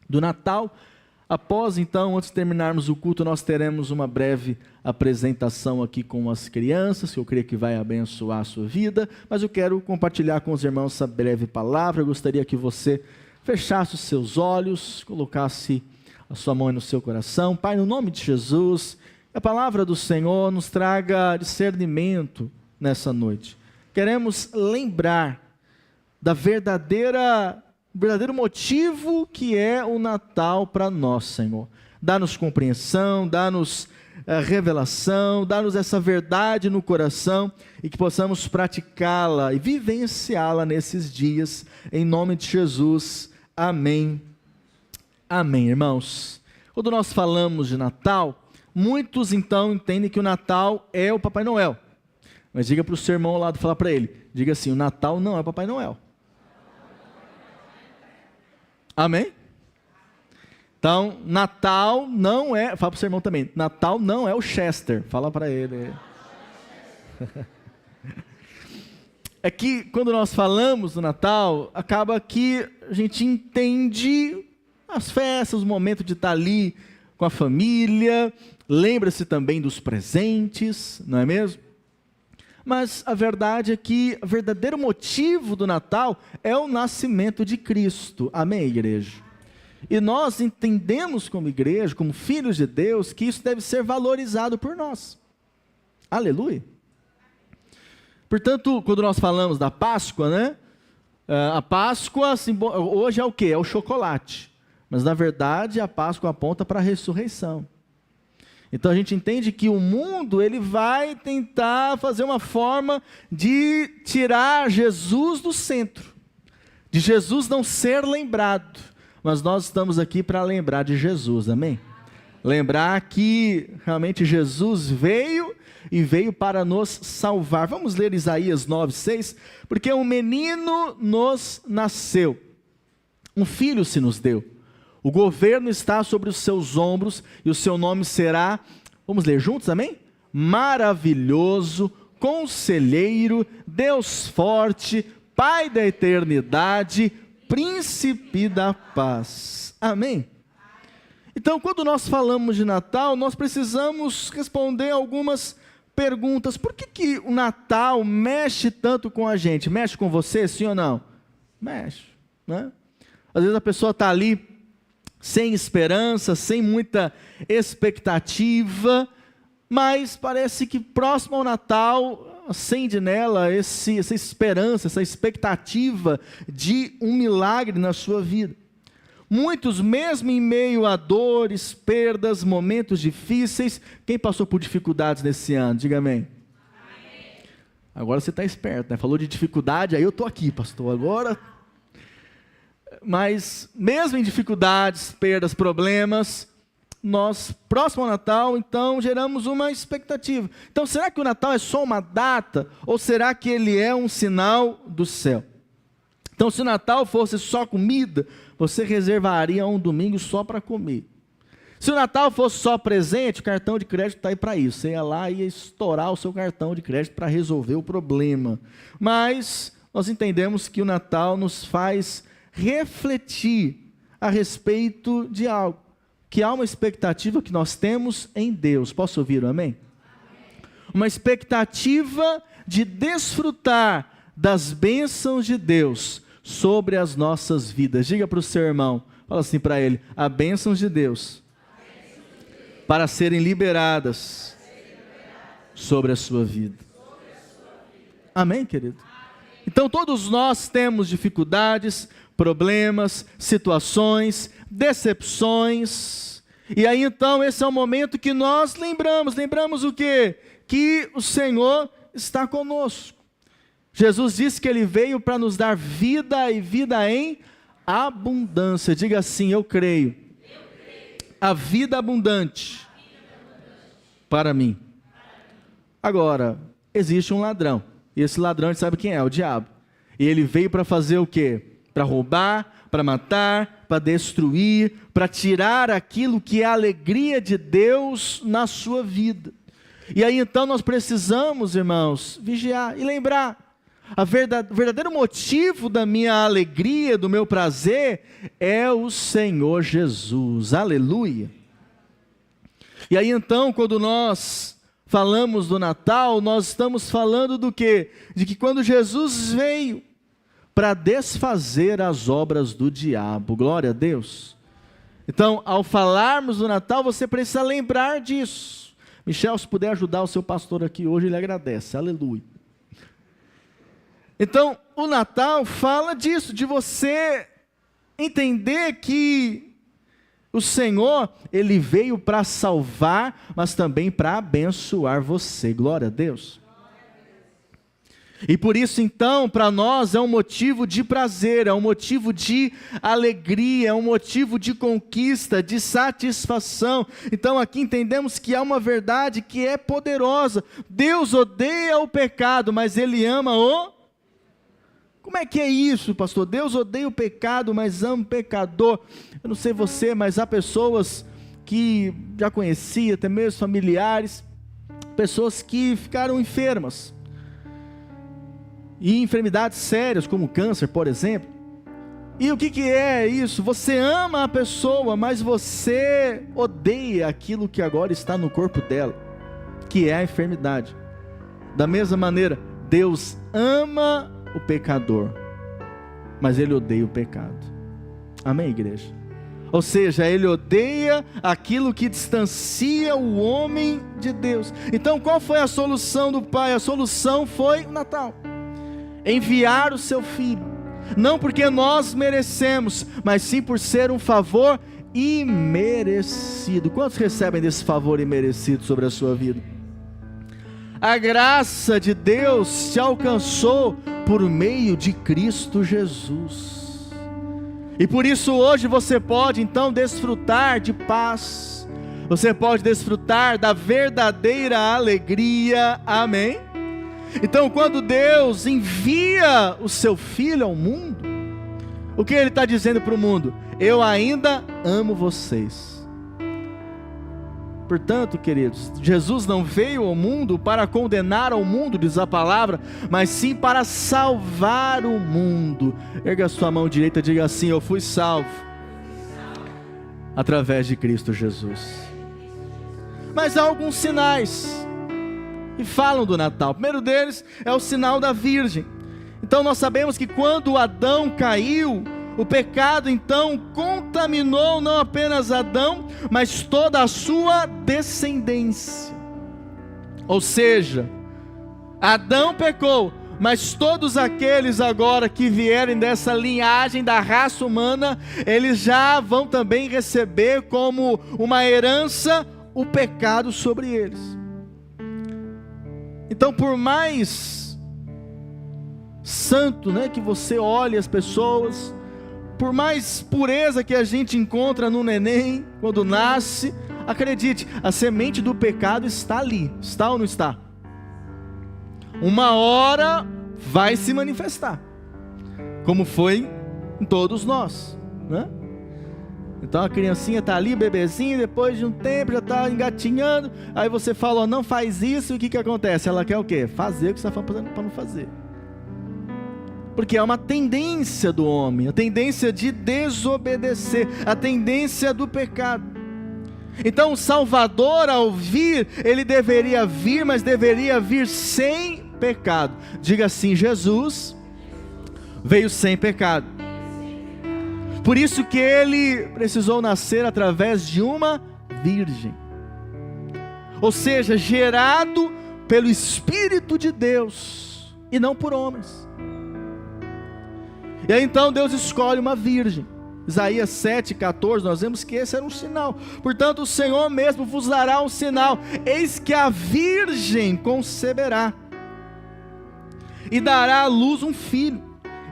do Natal. Após, então, antes de terminarmos o culto, nós teremos uma breve apresentação aqui com as crianças, que eu creio que vai abençoar a sua vida, mas eu quero compartilhar com os irmãos essa breve palavra. Eu gostaria que você fechasse os seus olhos, colocasse a sua mão no seu coração. Pai, no nome de Jesus, a palavra do Senhor nos traga discernimento nessa noite. Queremos lembrar da verdadeiro motivo que é o Natal para nós, Senhor. Dá-nos compreensão, dá-nos revelação, dá-nos essa verdade no coração e que possamos praticá-la e vivenciá-la nesses dias, em nome de Jesus. Amém. Amém, irmãos. Quando nós falamos de Natal, muitos então entendem que o Natal é o Papai Noel. Mas diga para o seu irmão ao lado, falar para ele, diga assim, o Natal não é o Papai Noel. Amém? Então, Natal não é, fala para o seu irmão também, Natal não é o Chester, fala para ele. É que quando nós falamos do Natal, acaba que a gente entende as festas, o momento de estar ali com a família, lembra-se também dos presentes, não é mesmo? Mas a verdade é que o verdadeiro motivo do Natal é o nascimento de Cristo. Amém, igreja? E nós entendemos como igreja, como filhos de Deus, que isso deve ser valorizado por nós. Aleluia! Portanto, quando nós falamos da Páscoa, né? A Páscoa hoje é o quê? É o chocolate. Mas na verdade a Páscoa aponta para a ressurreição. Então a gente entende que o mundo ele vai tentar fazer uma forma de tirar Jesus do centro, de Jesus não ser lembrado, mas nós estamos aqui para lembrar de Jesus, amém? Lembrar que realmente Jesus veio e veio para nos salvar. Vamos ler Isaías 9:6, porque um menino nos nasceu, um filho se nos deu. O governo está sobre os seus ombros e o seu nome será, vamos ler juntos, amém? Maravilhoso, Conselheiro, Deus forte, Pai da eternidade, Príncipe da paz. Amém? Então, quando nós falamos de Natal, nós precisamos responder algumas perguntas. Por que o Natal mexe tanto com a gente? Mexe com você, sim ou não? Mexe, né? Às vezes a pessoa está ali sem esperança, sem muita expectativa, mas parece que próximo ao Natal acende nela essa esperança, essa expectativa de um milagre na sua vida. Muitos, mesmo em meio a dores, perdas, momentos difíceis, quem passou por dificuldades nesse ano? Diga amém. Amém. Agora você está esperto, né? Falou de dificuldade, aí eu estou aqui, pastor, agora... Mas mesmo em dificuldades, perdas, problemas, nós, próximo ao Natal, então, geramos uma expectativa. Então, será que o Natal é só uma data? Ou será que ele é um sinal do céu? Então, se o Natal fosse só comida, você reservaria um domingo só para comer. Se o Natal fosse só presente, o cartão de crédito está aí para isso. Você ia lá e ia estourar o seu cartão de crédito para resolver o problema. Mas nós entendemos que o Natal nos faz refletir a respeito de algo, que há uma expectativa que nós temos em Deus. Posso ouvir um amém? Uma expectativa de desfrutar das bênçãos de Deus sobre as nossas vidas. Diga para o seu irmão, fala assim para ele, há bênçãos de Deus para serem liberadas sobre a sua vida. Amém, querido? Então todos nós temos dificuldades, problemas, situações, decepções, e aí então esse é o momento que nós lembramos o quê? Que o Senhor está conosco. Jesus disse que Ele veio para nos dar vida e vida em abundância. Diga assim, eu creio. A vida abundante para mim. Agora, existe um ladrão, e esse ladrão a gente sabe quem é, o diabo. E ele veio para fazer o quê? Para roubar, para matar, para destruir, para tirar aquilo que é a alegria de Deus na sua vida. E aí então nós precisamos, irmãos, vigiar e lembrar. O verdadeiro motivo da minha alegria, do meu prazer, é o Senhor Jesus. Aleluia. E aí então, quando nós falamos do Natal, nós estamos falando do quê? De que quando Jesus veio para desfazer as obras do diabo. Glória a Deus. Então, ao falarmos do Natal, você precisa lembrar disso. Michel, se puder ajudar o seu pastor aqui hoje, ele agradece. Aleluia. Então, o Natal fala disso, de você entender que o Senhor, Ele veio para salvar, mas também para abençoar você. Glória a Deus. E por isso então, para nós é um motivo de prazer, é um motivo de alegria, é um motivo de conquista, de satisfação. Então aqui entendemos que há uma verdade que é poderosa. Deus odeia o pecado, mas Ele ama o... Como é que é isso, pastor? Deus odeia o pecado, mas ama o pecador. Eu não sei você, mas há pessoas que já conheci, até mesmo familiares, pessoas que ficaram enfermas. E enfermidades sérias, como câncer, por exemplo. E o que é isso? Você ama a pessoa, mas você odeia aquilo que agora está no corpo dela, que é a enfermidade. Da mesma maneira, Deus ama o pecador, mas Ele odeia o pecado. Amém, igreja? Ou seja, Ele odeia aquilo que distancia o homem de Deus. Então qual foi a solução do Pai? A solução foi o Natal. Enviar o seu Filho, não porque nós merecemos, mas sim por ser um favor imerecido. Quantos recebem desse favor imerecido sobre a sua vida? A graça de Deus te alcançou por meio de Cristo Jesus. E por isso hoje você pode então desfrutar de paz. Você pode desfrutar da verdadeira alegria. Amém? Então quando Deus envia o seu Filho ao mundo, o que Ele está dizendo para o mundo? Eu ainda amo vocês. Portanto, queridos, Jesus não veio ao mundo para condenar ao mundo, diz a palavra, mas sim para salvar o mundo. Erga a sua mão direita e diga assim: eu fui salvo através de Cristo Jesus. Mas há alguns sinais que falam do Natal. O primeiro deles é o sinal da Virgem. Então nós sabemos que quando Adão caiu, o pecado então contaminou não apenas Adão, mas toda a sua descendência. Ou seja, Adão pecou, mas todos aqueles agora que vierem dessa linhagem da raça humana, eles já vão também receber como uma herança o pecado sobre eles. Então por mais santo, que você olhe as pessoas, por mais pureza que a gente encontra no neném, quando nasce, acredite, a semente do pecado está ali, está ou não está? Uma hora vai se manifestar, como foi em todos nós, Então a criancinha está ali, bebezinho, depois de um tempo já está engatinhando, aí você fala, não faz isso, e o que acontece? Ela quer o quê? Fazer o que você está fazendo para não fazer. Porque é uma tendência do homem, a tendência de desobedecer, a tendência do pecado. Então o Salvador, ao vir, ele deveria vir, mas deveria vir sem pecado. Diga assim: Jesus veio sem pecado. Por isso que ele precisou nascer através de uma virgem. Ou seja, gerado pelo Espírito de Deus e não por homens. E aí então Deus escolhe uma virgem. Isaías 7,14, nós vemos que esse era um sinal. Portanto, o Senhor mesmo vos dará um sinal: eis que a virgem conceberá e dará à luz um filho,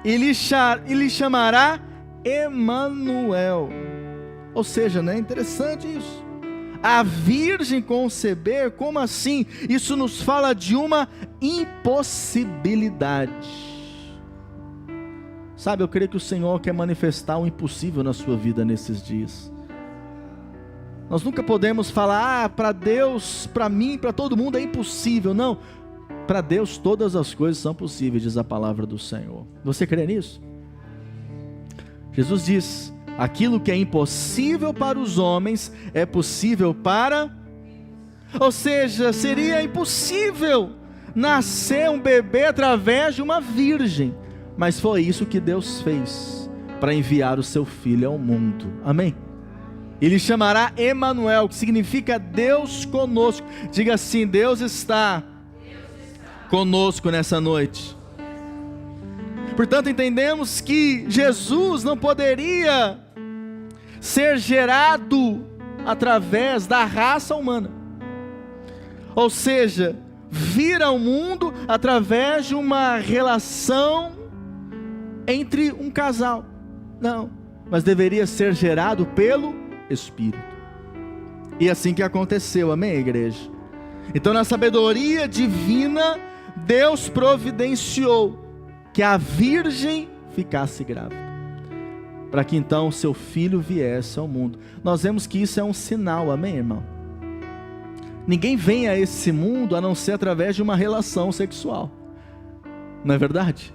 e lhe chamará Emanuel. Ou seja, é interessante isso. A virgem conceber, como assim? Isso nos fala de uma impossibilidade. Sabe, eu creio que o Senhor quer manifestar o impossível na sua vida nesses dias. Nós nunca podemos falar, para Deus, para mim, para todo mundo é impossível. Não, Para Deus todas as coisas são possíveis, diz a palavra do Senhor. Você crê nisso? Jesus diz: aquilo que é impossível para os homens é possível para... Ou seja, seria impossível nascer um bebê através de uma virgem, mas foi isso que Deus fez para enviar o seu Filho ao mundo. Amém? Ele chamará Emanuel, que significa Deus conosco. Diga assim: Deus está conosco nessa noite. Portanto, entendemos que Jesus não poderia ser gerado através da raça humana, ou seja, vir ao mundo através de uma relação entre um casal. Não, mas deveria ser gerado pelo Espírito. E assim que aconteceu, amém, igreja? Então, na sabedoria divina, Deus providenciou que a virgem ficasse grávida, para que então seu filho viesse ao mundo. Nós vemos que isso é um sinal, amém, irmão? Ninguém vem a esse mundo a não ser através de uma relação sexual, não é verdade?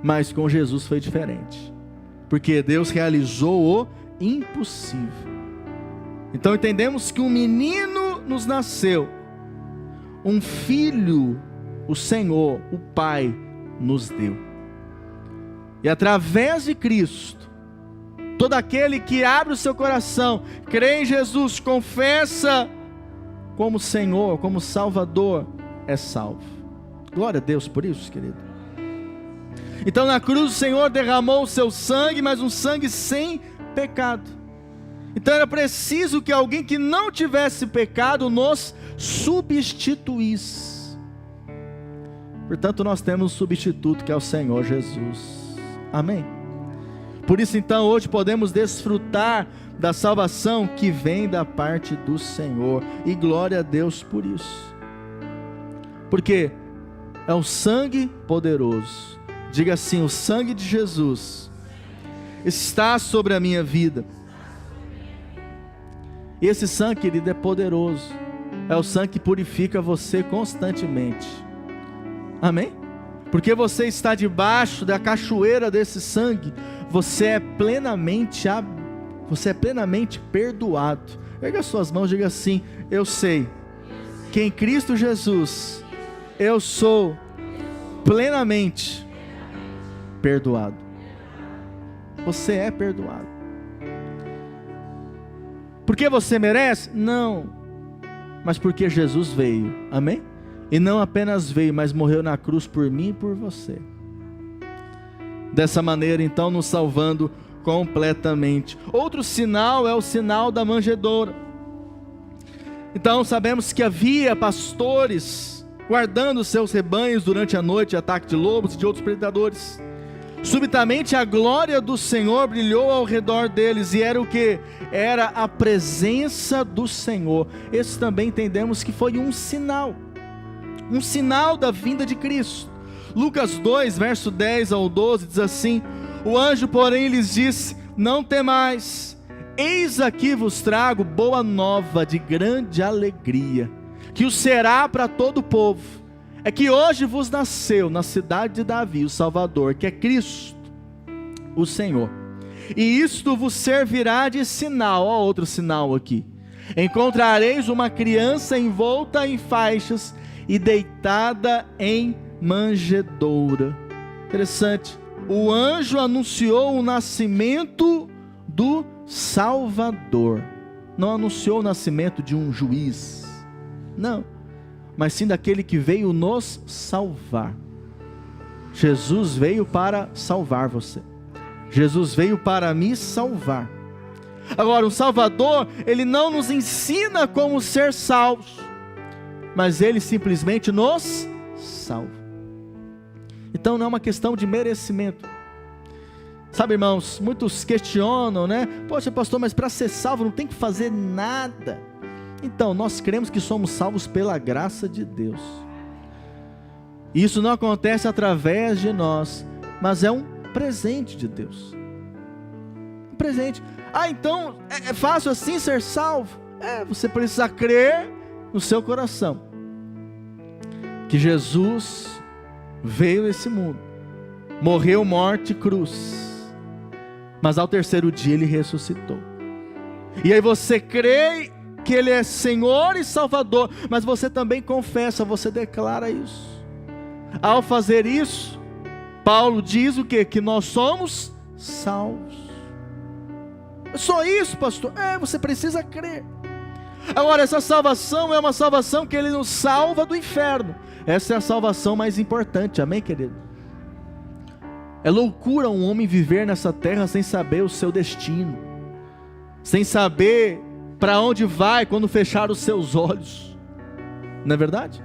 Mas com Jesus foi diferente, porque Deus realizou o impossível. Então entendemos que um menino nos nasceu, um filho o Senhor, o Pai, nos deu. E através de Cristo, todo aquele que abre o seu coração, crê em Jesus, confessa como Senhor, como Salvador, é salvo. Glória a Deus por isso, querido. Então na cruz o Senhor derramou o seu sangue, mas um sangue sem pecado. Então era preciso que alguém que não tivesse pecado nos substituísse. Portanto, nós temos um substituto, que é o Senhor Jesus. Amém? Por isso então hoje podemos desfrutar da salvação que vem da parte do Senhor, e glória a Deus por isso, porque é um sangue poderoso. Diga assim: o sangue de Jesus está sobre a minha vida. E esse sangue, querido, é poderoso. É o sangue que purifica você constantemente. Amém? Porque você está debaixo da cachoeira desse sangue, você é plenamente perdoado. Erga suas mãos e diga assim: eu sei que em Cristo Jesus eu sou plenamente perdoado. Você é perdoado. Porque você merece? Não, mas porque Jesus veio. Amém? E não apenas veio, mas morreu na cruz por mim e por você. Dessa maneira então nos salvando completamente. Outro sinal é o sinal da manjedoura. Então sabemos que havia pastores guardando seus rebanhos durante a noite de ataque de lobos e de outros predadores. Subitamente a glória do Senhor brilhou ao redor deles, e era o que? Era a presença do Senhor. Esse também entendemos que foi um sinal da vinda de Cristo. Lucas 2, verso 10 ao 12, diz assim: o anjo porém lhes disse: não temais, eis aqui vos trago boa nova de grande alegria, que o será para todo o povo. É que hoje vos nasceu na cidade de Davi o Salvador, que é Cristo, o Senhor. E isto vos servirá de sinal. Ó, outro sinal aqui: encontrareis uma criança envolta em faixas e deitada em manjedoura. Interessante. O anjo anunciou o nascimento do Salvador. Não anunciou o nascimento de um juiz, não, mas sim daquele que veio nos salvar. Jesus veio para salvar você. Jesus veio para me salvar. Agora, o Salvador, ele não nos ensina como ser salvos, mas ele simplesmente nos salva. Então não é uma questão de merecimento. Sabe, irmãos, muitos questionam, né? Poxa, pastor, mas para ser salvo não tem que fazer nada. Então, nós cremos que somos salvos pela graça de Deus. Isso não acontece através de nós, mas é um presente de Deus. Um presente. Ah, então é fácil assim ser salvo? Você precisa crer no seu coração que Jesus veio nesse mundo, morreu morte e cruz, mas ao terceiro dia Ele ressuscitou. E aí você crê que Ele é Senhor e Salvador, mas você também confessa, você declara isso. Ao fazer isso, Paulo diz o quê? Que nós somos salvos. Só isso, pastor? Você precisa crer. Agora, essa salvação é uma salvação que Ele nos salva do inferno. Essa é a salvação mais importante, amém, querido? É loucura um homem viver nessa terra sem saber o seu destino, sem saber para onde vai quando fechar os seus olhos, não é verdade?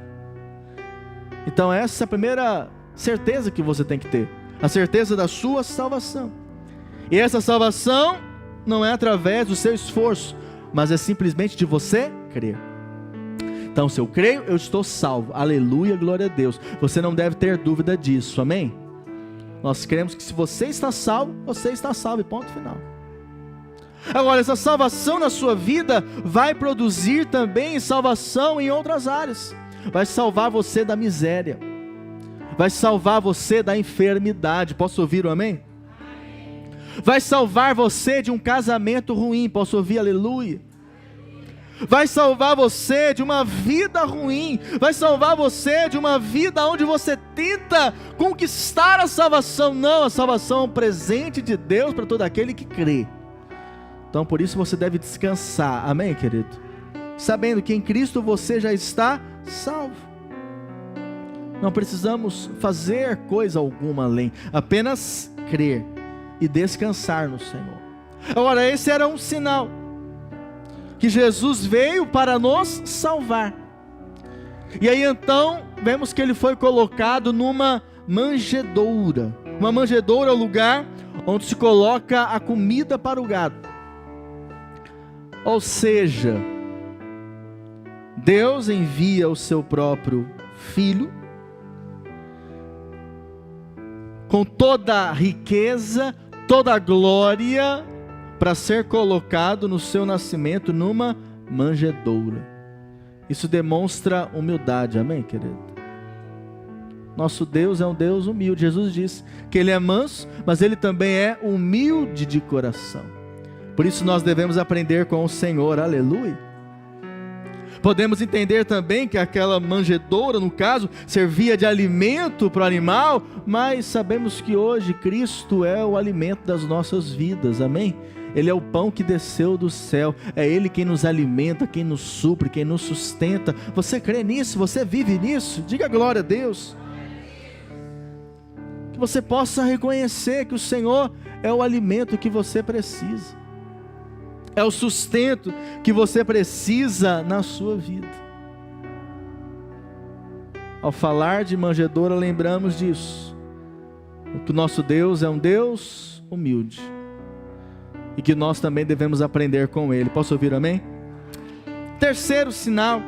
Então essa é a primeira certeza que você tem que ter, a certeza da sua salvação. E essa salvação não é através do seu esforço, mas é simplesmente de você crer. Então, se eu creio, eu estou salvo. Aleluia, glória a Deus. Você não deve ter dúvida disso, amém? Nós cremos que se você está salvo e ponto final. Agora, essa salvação na sua vida vai produzir também salvação em outras áreas. Vai salvar você da miséria, vai salvar você da enfermidade. Posso ouvir um amém? Vai salvar você de um casamento ruim. Posso ouvir aleluia? Vai salvar você de uma vida ruim, vai salvar você de uma vida onde você tenta conquistar a salvação. Não, a salvação é um presente de Deus para todo aquele que crê. Então por isso você deve descansar, amém, querido? Sabendo que em Cristo você já está salvo. Não precisamos fazer coisa alguma além, apenas crer e descansar no Senhor. Agora, esse era um sinal que Jesus veio para nos salvar. E aí então vemos que Ele foi colocado numa manjedoura. Uma manjedoura é o lugar onde se coloca a comida para o gado. Ou seja, Deus envia o seu próprio Filho com toda a riqueza, toda a glória, para ser colocado no seu nascimento numa manjedoura. Isso demonstra humildade, amém, querido? Nosso Deus é um Deus humilde. Jesus disse que Ele é manso, mas Ele também é humilde de coração. Por isso nós devemos aprender com o Senhor, aleluia. Podemos entender também que aquela manjedoura, no caso, servia de alimento para o animal, mas sabemos que hoje Cristo é o alimento das nossas vidas, amém? Ele é o pão que desceu do céu, é Ele quem nos alimenta, quem nos supre, quem nos sustenta. Você crê nisso? Você vive nisso? Diga glória a Deus. Que você possa reconhecer que o Senhor é o alimento que você precisa, é o sustento que você precisa na sua vida. Ao falar de manjedoura, lembramos disso, que o nosso Deus é um Deus humilde, e que nós também devemos aprender com Ele. Posso ouvir amém? Terceiro sinal,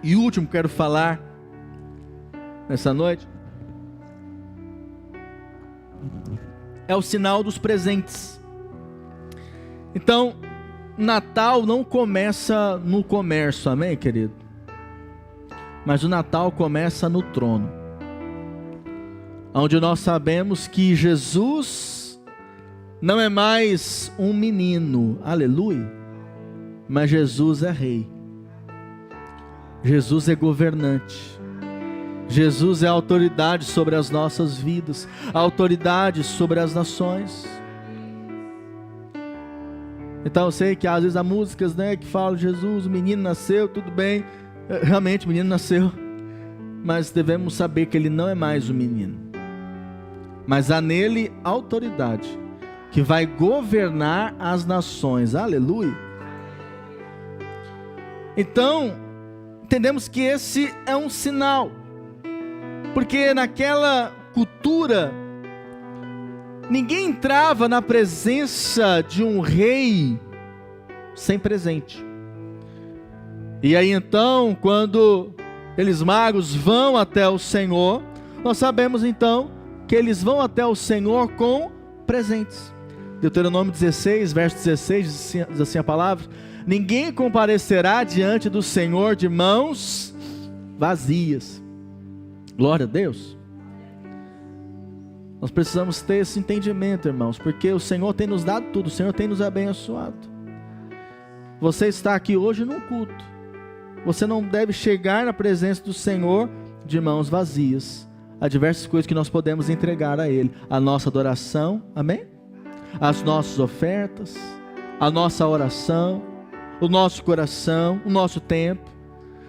e último que quero falar nessa noite, é o sinal dos presentes. Então, Natal não começa no comércio, amém, querido? Mas o Natal começa no trono, onde nós sabemos que Jesus não é mais um menino, aleluia, mas Jesus é rei, Jesus é governante, Jesus é autoridade sobre as nossas vidas, autoridade sobre as nações. Então eu sei que às vezes há músicas, né, que falam Jesus, o menino nasceu, tudo bem, realmente o menino nasceu, mas devemos saber que ele não é mais um menino, mas há nele autoridade, que vai governar as nações, aleluia. Então, entendemos que esse é um sinal, porque naquela cultura, ninguém entrava na presença de um rei sem presente. E aí então, quando aqueles magos vão até o Senhor, nós sabemos então que eles vão até o Senhor com presentes. Deuteronômio 16, verso 16, diz assim a palavra: ninguém comparecerá diante do Senhor de mãos vazias. Glória a Deus. Nós precisamos ter esse entendimento, irmãos, porque o Senhor tem nos dado tudo, o Senhor tem nos abençoado. Você está aqui hoje num culto. Você não deve chegar na presença do Senhor de mãos vazias. Há diversas coisas que nós podemos entregar a Ele. A nossa adoração, amém? As nossas ofertas, a nossa oração, o nosso coração, o nosso tempo.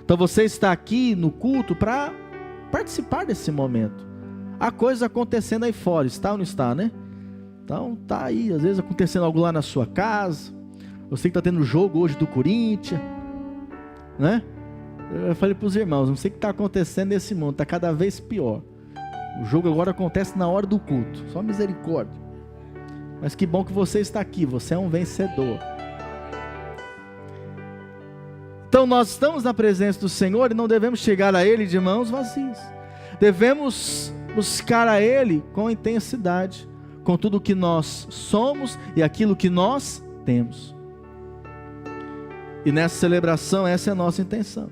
Então você está aqui no culto para participar desse momento. Há coisas acontecendo aí fora, está ou não está, né? Então está aí, às vezes acontecendo algo lá na sua casa. Eu sei que está tendo jogo hoje do Corinthians, né? Eu falei para os irmãos, não sei o que está acontecendo nesse mundo, está cada vez pior. O jogo agora acontece na hora do culto, só misericórdia. Mas que bom que você está aqui, você é um vencedor. Então nós estamos na presença do Senhor e não devemos chegar a Ele de mãos vazias. Devemos buscar a Ele com intensidade, com tudo o que nós somos e aquilo que nós temos. E nessa celebração, essa é a nossa intenção.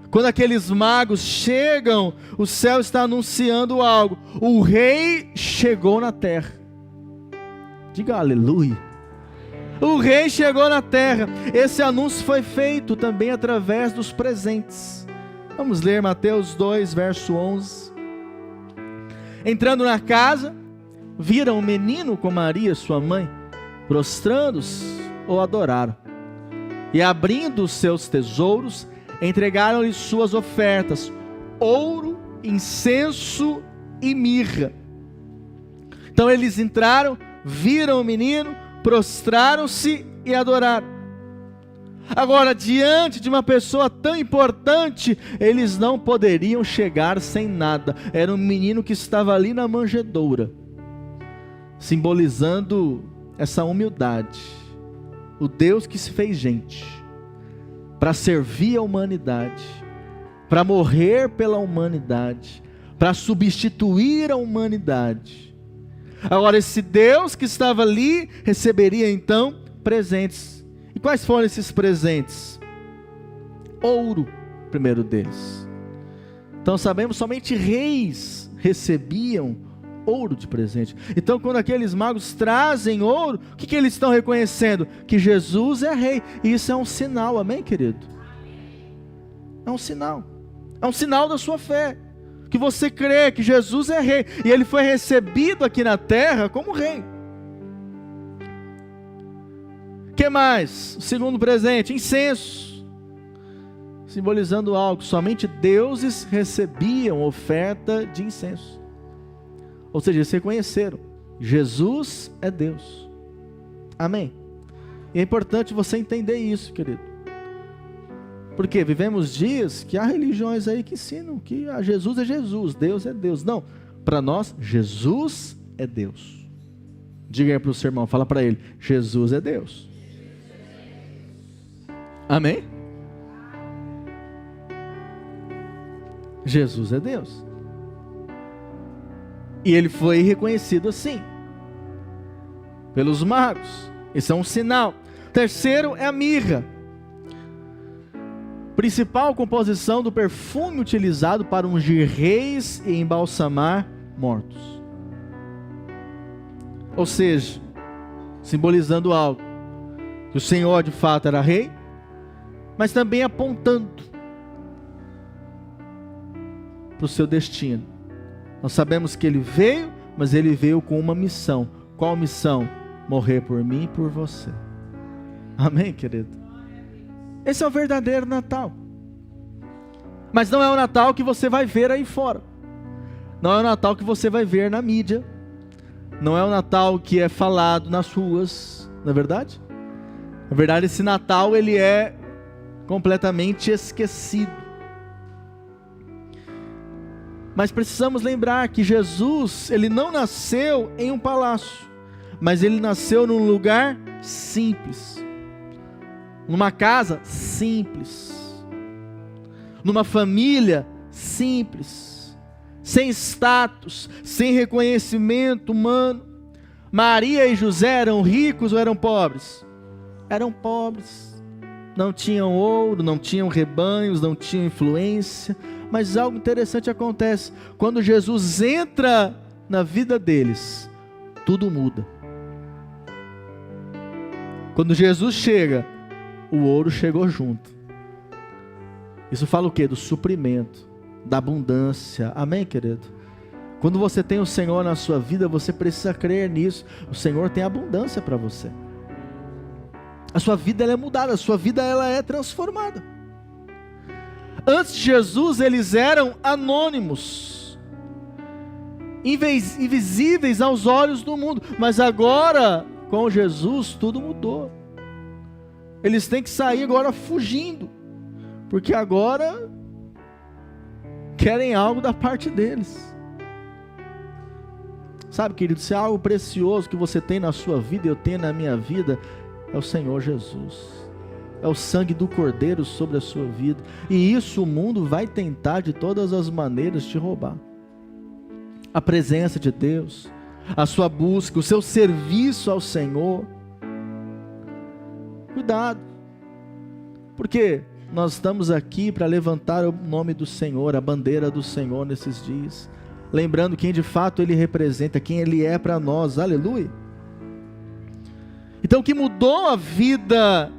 Quando aqueles magos chegam, o céu está anunciando algo. O rei chegou na terra. Diga aleluia. O rei chegou na terra. Esse anúncio foi feito também através dos presentes. Vamos ler Mateus 2, verso 11. Entrando na casa, viram um menino com Maria, sua mãe, prostrando-se, o adoraram. E abrindo os seus tesouros, entregaram-lhe suas ofertas, ouro, incenso e mirra. Então eles entraram, viram o menino, prostraram-se e adoraram. Agora, diante de uma pessoa tão importante, eles não poderiam chegar sem nada. Era um menino que estava ali na manjedoura, simbolizando essa humildade. O Deus que se fez gente, para servir a humanidade, para morrer pela humanidade, para substituir a humanidade. Agora, esse Deus que estava ali, receberia então presentes. E quais foram esses presentes? Ouro, primeiro deles. Então sabemos, somente reis recebiam ouro de presente. Então quando aqueles magos trazem ouro, o que eles estão reconhecendo? Que Jesus é rei. E isso é um sinal, amém, querido? É um sinal. É um sinal da sua fé. Que você crê que Jesus é rei. E ele foi recebido aqui na terra como rei. O que mais? O segundo presente, incenso. Simbolizando algo. Somente deuses recebiam oferta de incenso. Ou seja, eles reconheceram, Jesus é Deus. Amém? E é importante você entender isso, querido. Porque vivemos dias que há religiões aí que ensinam que Jesus é Jesus, Deus é Deus. Não, para nós, Jesus é Deus. Diga aí para o seu irmão, fala para ele, Jesus é Deus. Amém? Jesus é Deus. E ele foi reconhecido assim, pelos magos. Esse é um sinal. Terceiro é a mirra. Principal composição do perfume utilizado para ungir reis e embalsamar mortos. Ou seja, simbolizando algo, que o Senhor de fato era rei, mas também apontando para o seu destino. Nós sabemos que ele veio, mas ele veio com uma missão. Qual missão? Morrer por mim e por você. Amém, querido? Esse é o verdadeiro Natal. Mas não é o Natal que você vai ver aí fora. Não é o Natal que você vai ver na mídia. Não é o Natal que é falado nas ruas. Não é verdade? Na verdade, esse Natal ele é completamente esquecido. Mas precisamos lembrar que Jesus, ele não nasceu em um palácio, mas ele nasceu num lugar simples, numa casa simples, numa família simples, sem status, sem reconhecimento humano. Maria e José eram ricos ou eram pobres? Eram pobres. Não tinham ouro, não tinham rebanhos, não tinham influência, Mas algo interessante acontece. Quando Jesus entra na vida deles, tudo muda. Quando Jesus chega, o ouro chegou junto. Isso fala o quê? Do suprimento, da abundância. Amém, querido? Quando você tem o Senhor na sua vida, você precisa crer nisso. O Senhor tem abundância para você. A sua vida ela é mudada, a sua vida ela é transformada. Antes de Jesus, eles eram anônimos, invisíveis aos olhos do mundo. Mas agora, com Jesus, tudo mudou. Eles têm que sair agora fugindo, porque agora querem algo da parte deles. Sabe, querido, se há algo precioso que você tem na sua vida, eu tenho na minha vida, é o Senhor Jesus. É o sangue do Cordeiro sobre a sua vida. E isso o mundo vai tentar de todas as maneiras te roubar. A presença de Deus, a sua busca, o seu serviço ao Senhor. Cuidado, porque nós estamos aqui para levantar o nome do Senhor, a bandeira do Senhor nesses dias, lembrando quem de fato Ele representa, quem Ele é para nós, aleluia. Então o que mudou a vida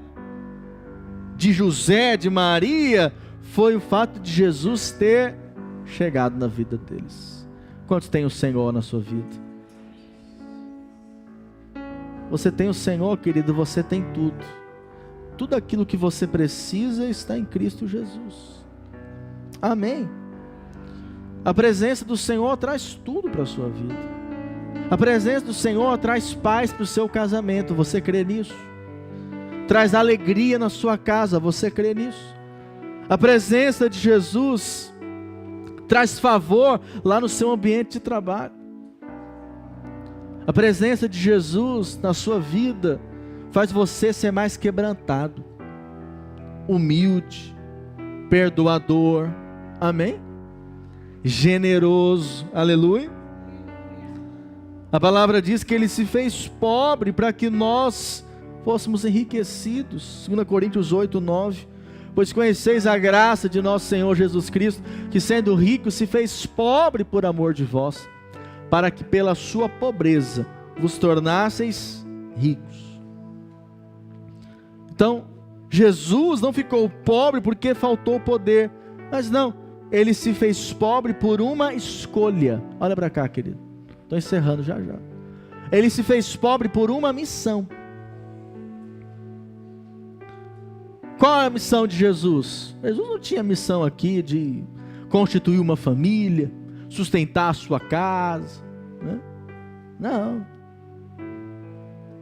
de José, de Maria, foi o fato de Jesus ter chegado na vida deles. Quantos tem o Senhor na sua vida? Você tem o Senhor, querido, você tem tudo. Tudo aquilo que você precisa está em Cristo Jesus. Amém. A presença do Senhor traz tudo para a sua vida. A presença do Senhor traz paz para o seu casamento. Você crê nisso? Traz alegria na sua casa. Você crê nisso? A presença de Jesus traz favor lá no seu ambiente de trabalho. A presença de Jesus na sua vida faz você ser mais quebrantado, humilde, perdoador, amém? Generoso, aleluia. A palavra diz que Ele se fez pobre para que nós fôssemos enriquecidos. 2 Coríntios 8, 9. Pois conheceis a graça de nosso Senhor Jesus Cristo, que sendo rico se fez pobre por amor de vós, para que pela sua pobreza vos tornasseis ricos. Então, Jesus não ficou pobre porque faltou poder, mas não, Ele se fez pobre por uma escolha. Olha para cá, querido, estou encerrando já. Ele se fez pobre por uma missão. Qual é a missão de Jesus? Jesus não tinha missão aqui de constituir uma família, sustentar a sua casa, né? Não.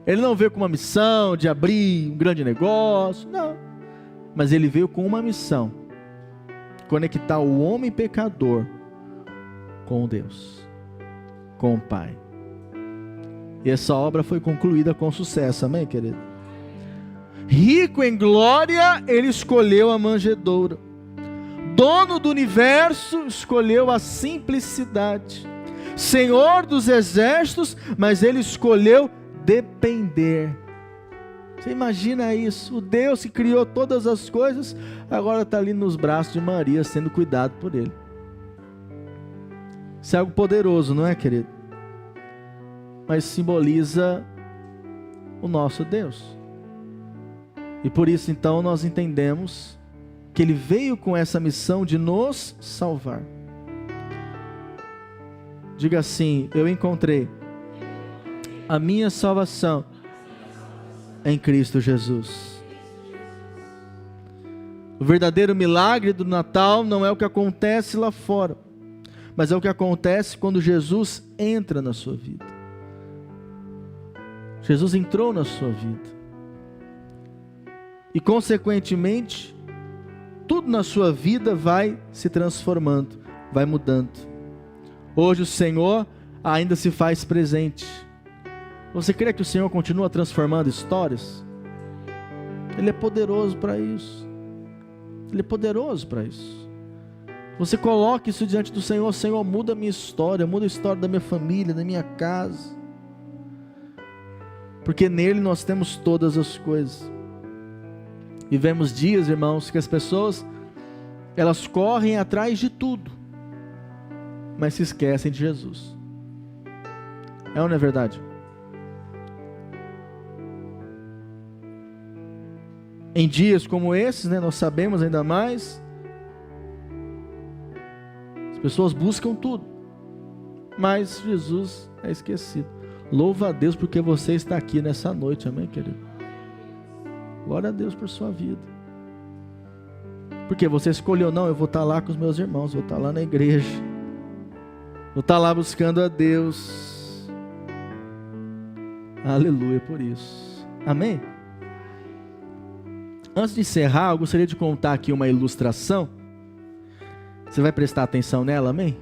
Ele não veio com uma missão de abrir um grande negócio, não. Mas Ele veio com uma missão: conectar o homem pecador com Deus, com o Pai. E essa obra foi concluída com sucesso, amém, querido? Rico em glória, Ele escolheu a manjedoura. Dono do universo, escolheu a simplicidade. Senhor dos exércitos, mas Ele escolheu depender. Você imagina isso? O Deus que criou todas as coisas, agora está ali nos braços de Maria, sendo cuidado por Ele. Isso é algo poderoso, não é, querido? Mas simboliza o nosso Deus. E por isso então nós entendemos que Ele veio com essa missão de nos salvar. Diga assim: eu encontrei a minha salvação em Cristo Jesus. O verdadeiro milagre do Natal não é o que acontece lá fora, mas é o que acontece quando Jesus entra na sua vida. Jesus entrou na sua vida. E consequentemente, tudo na sua vida vai se transformando, vai mudando. Hoje o Senhor ainda se faz presente. Você crê que o Senhor continua transformando histórias? Ele é poderoso para isso. Ele é poderoso para isso. Você coloca isso diante do Senhor: Senhor, muda a minha história, muda a história da minha família, da minha casa. Porque nele nós temos todas as coisas. Vivemos dias, irmãos, que as pessoas, elas correm atrás de tudo, mas se esquecem de Jesus. É ou não é verdade? Em dias como esses, nós sabemos ainda mais, as pessoas buscam tudo, mas Jesus é esquecido. Louva a Deus porque você está aqui nessa noite, amém, querido? Glória a Deus por sua vida. Porque você escolheu, não, eu vou estar lá com os meus irmãos, vou estar lá na igreja, vou estar lá buscando a Deus. Aleluia por isso. Amém? Antes de encerrar, eu gostaria de contar aqui uma ilustração. Você vai prestar atenção nela, amém?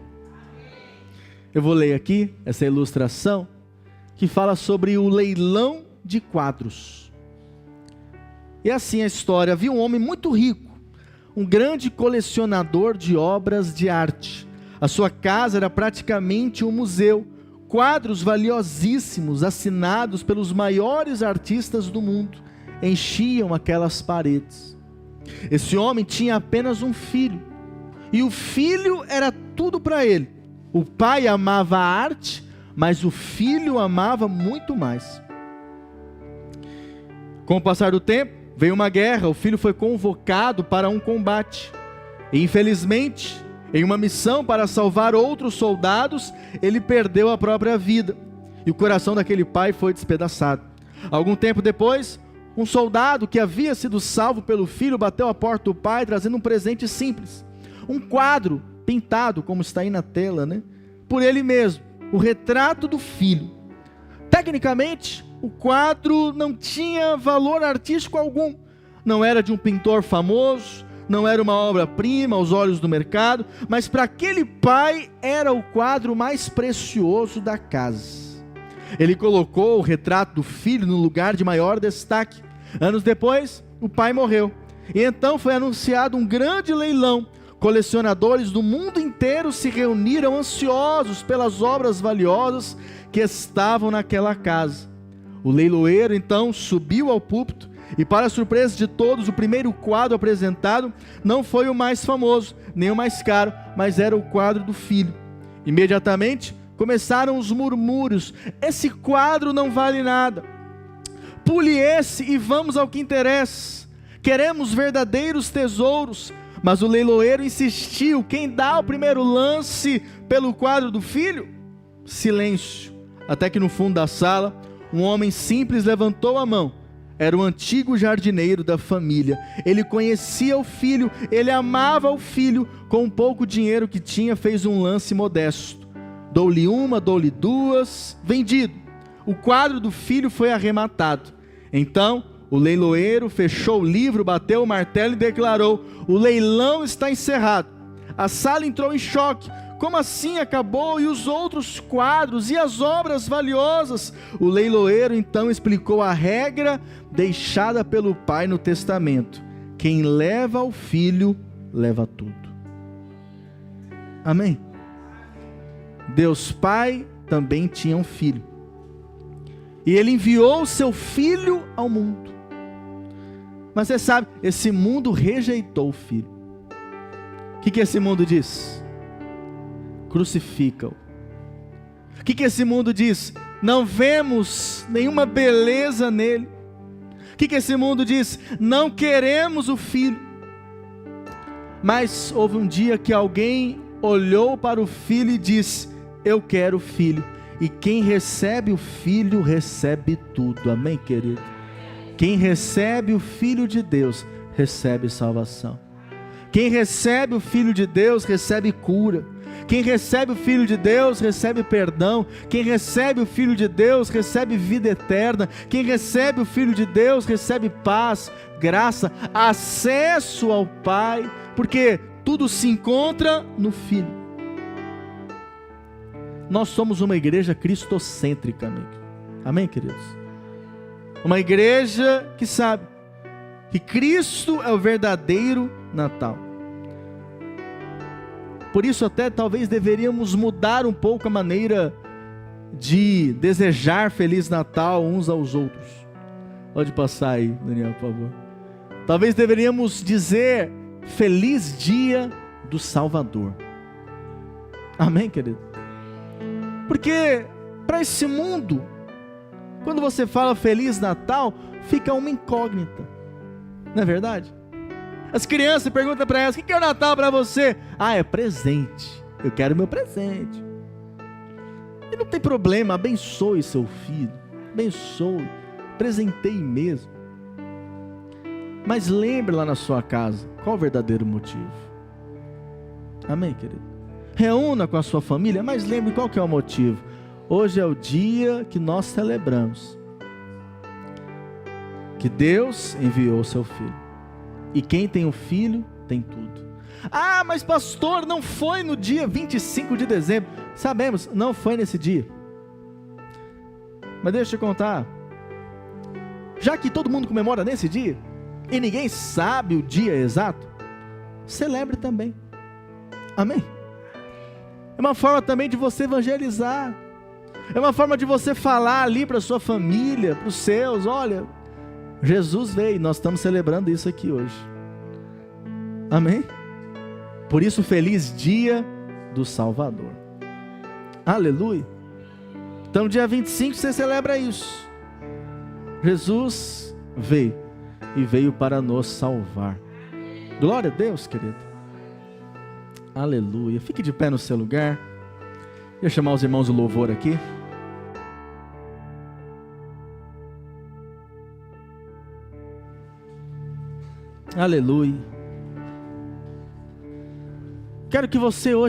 Eu vou ler aqui essa ilustração que fala sobre o leilão de quadros. E assim a história: havia um homem muito rico, um grande colecionador de obras de arte. A sua casa era praticamente um museu. Quadros valiosíssimos, assinados pelos maiores artistas do mundo, enchiam aquelas paredes. Esse homem tinha apenas um filho, e o filho era tudo para ele. O pai amava a arte, mas o filho amava muito mais. Com o passar do tempo, veio uma guerra, o filho foi convocado para um combate, e infelizmente, em uma missão para salvar outros soldados, ele perdeu a própria vida, e o coração daquele pai foi despedaçado. Algum tempo depois, um soldado que havia sido salvo pelo filho bateu à porta do pai, trazendo um presente simples, um quadro pintado, como está aí na tela, por ele mesmo, o retrato do filho. Tecnicamente, o quadro não tinha valor artístico algum, não era de um pintor famoso, não era uma obra-prima aos olhos do mercado, mas para aquele pai era o quadro mais precioso da casa. Ele colocou o retrato do filho no lugar de maior destaque. Anos depois, o pai morreu, e então foi anunciado um grande leilão. Colecionadores do mundo inteiro se reuniram ansiosos pelas obras valiosas que estavam naquela casa. O leiloeiro então subiu ao púlpito, e para surpresa de todos, o primeiro quadro apresentado não foi o mais famoso, nem o mais caro, mas era o quadro do filho. Imediatamente começaram os murmúrios: esse quadro não vale nada, pule esse e vamos ao que interessa, queremos verdadeiros tesouros. Mas o leiloeiro insistiu: quem dá o primeiro lance pelo quadro do filho? Silêncio, até que no fundo da sala, um homem simples levantou a mão. Era o antigo jardineiro da família. Ele conhecia o filho, ele amava o filho. Com o pouco dinheiro que tinha, fez um lance modesto: dou-lhe uma, dou-lhe duas, vendido. O quadro do filho foi arrematado. Então o leiloeiro fechou o livro, bateu o martelo e declarou: o leilão está encerrado. A sala entrou em choque. Como assim acabou? E os outros quadros? E as obras valiosas? O leiloeiro então explicou a regra deixada pelo pai no testamento: quem leva o filho, leva tudo. Amém? Deus Pai também tinha um filho, e Ele enviou o seu filho ao mundo. Mas você sabe, esse mundo rejeitou o filho. O que esse mundo diz? Crucifica-o. O que esse mundo diz? Não vemos nenhuma beleza nele. O que esse mundo diz? Não queremos o filho. Mas houve um dia que alguém olhou para o filho e disse: eu quero o filho. E quem recebe o filho, recebe tudo. Amém, querido? Quem recebe o Filho de Deus, recebe salvação. Quem recebe o Filho de Deus, recebe cura. Quem recebe o Filho de Deus, recebe perdão. Quem recebe o Filho de Deus, recebe vida eterna. Quem recebe o Filho de Deus, recebe paz, graça, acesso ao Pai, porque tudo se encontra no Filho. Nós somos uma igreja cristocêntrica, amigo. Amém, queridos? Uma igreja que sabe que Cristo é o verdadeiro Natal. Por isso até talvez deveríamos mudar um pouco a maneira de desejar Feliz Natal uns aos outros. Pode passar aí, Daniel, por favor. Talvez deveríamos dizer feliz dia do Salvador. Amém, querido? Porque para esse mundo, quando você fala Feliz Natal, fica uma incógnita. Não é verdade? As crianças perguntam para elas: o que é o Natal para você? Ah, é presente. Eu quero meu presente. E não tem problema, abençoe seu filho. Abençoe. Presenteie mesmo. Mas lembre lá na sua casa, qual o verdadeiro motivo? Amém, querido? Reúna com a sua família, mas lembre qual que é o motivo. Hoje é o dia que nós celebramos que Deus enviou o seu Filho. E quem tem o Filho, tem tudo. Ah, mas pastor, não foi no dia 25 de dezembro. Sabemos, não foi nesse dia. Mas deixa eu te contar. Já que todo mundo comemora nesse dia, e ninguém sabe o dia exato, celebre também. Amém? É uma forma também de você evangelizar. É uma forma de você falar ali para a sua família, para os seus: olha, Jesus veio, nós estamos celebrando isso aqui hoje. Amém? Por isso, feliz dia do Salvador. Aleluia. Então, dia 25 você celebra isso. Jesus veio, e veio para nos salvar. Glória a Deus, querido. Aleluia. Fique de pé no seu lugar. Vou chamar os irmãos do louvor aqui. Aleluia. Quero que você hoje